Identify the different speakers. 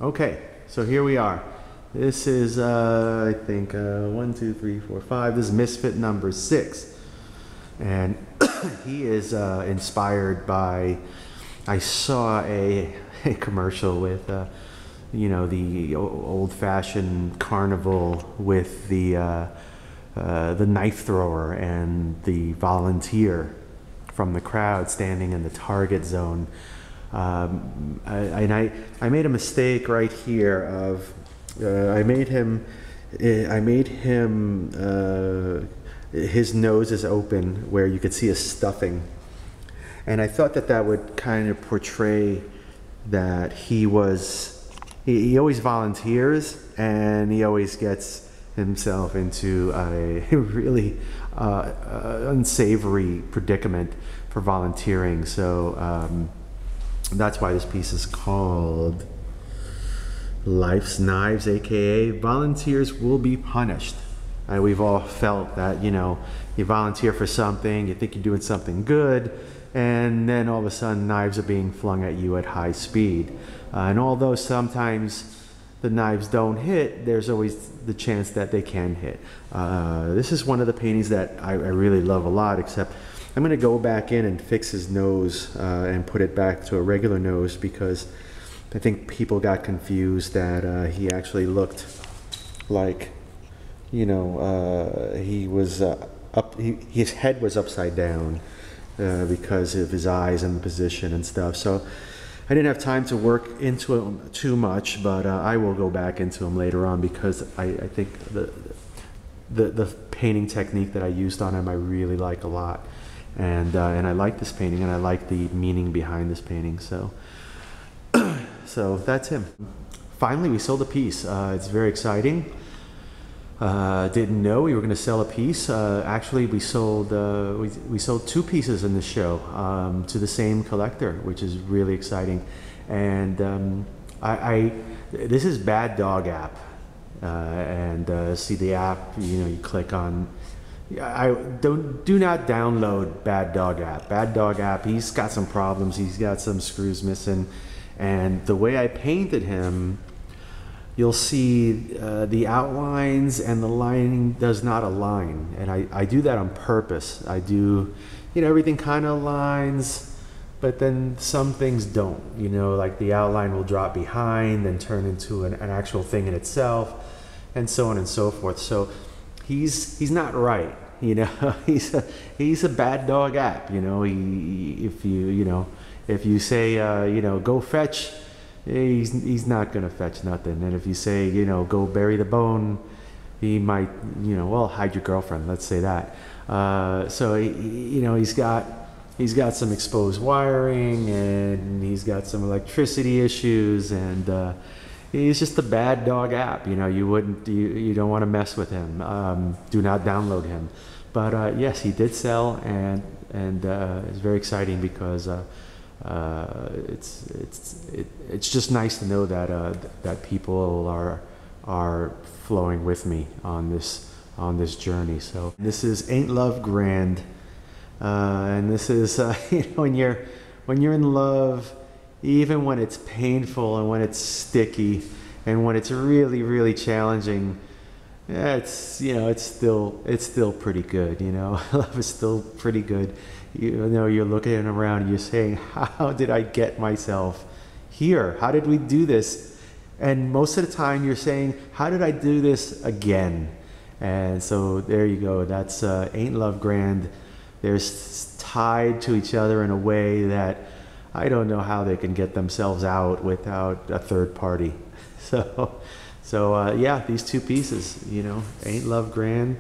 Speaker 1: Okay, so here we are. This is, I think, 1, 2, 3, 4, 5. This is Misfit number 6. And he is inspired by, I saw a commercial with, the old-fashioned carnival with the knife thrower and the volunteer from the crowd standing in the target zone. I made a mistake right here of I made him his nose is open where you could see a stuffing, and I thought that that would kind of portray that he always volunteers and he always gets himself into a really unsavory predicament for volunteering. So that's why this piece is called Life's Knives, aka Volunteers Will Be Punished. We've all felt that, you volunteer for something, you think you're doing something good, and then all of a sudden knives are being flung at you at high speed. And although sometimes the knives don't hit, there's always the chance that they can hit. This is one of the paintings that I really love a lot, except I'm going to go back in and fix his nose and put it back to a regular nose, because I think people got confused that he actually looked like, he was his head was upside down because of his eyes and the position and stuff. So I didn't have time to work into him too much, but I will go back into him later on, because I think the painting technique that I used on him I really like a lot. And I like this painting, and I like the meaning behind this painting. So so that's him. Finally, we sold a piece. It's very exciting. Didn't know we were going to sell a piece. Actually, we sold 2 pieces in the show to the same collector, which is really exciting. And this is Bad Dog app, and see the app. You click on. Do not download Bad Dog app. Bad Dog app, he's got some problems. He's got some screws missing, and the way I painted him, you'll see the outlines and the lining does not align, and I do that on purpose. I do, everything kind of aligns, but then some things don't. Like the outline will drop behind and turn into an actual thing in itself, and so on and so forth. So he's not right, he's a Bad Dog app. If you say go fetch, he's not gonna fetch nothing. And if you say go bury the bone, he might hide your girlfriend, let's say that. So he's got some exposed wiring, and he's got some electricity issues, and he's just a Bad Dog app. You don't want to mess with him. Do not download him. But yes, he did sell, and it's very exciting, because it's just nice to know that people are flowing with me on this journey. So this is Ain't Love Grand, and this is when you're in love, even when it's painful and when it's sticky and when it's really, really challenging, it's still pretty good. Love is still pretty good. You're looking around and you're saying, how did I get myself here? How did we do this? And most of the time you're saying, how did I do this again? And so there you go. That's Ain't Love Grand. They're tied to each other in a way that I don't know how they can get themselves out without a third party. So yeah, these 2 pieces, Ain't Love Grand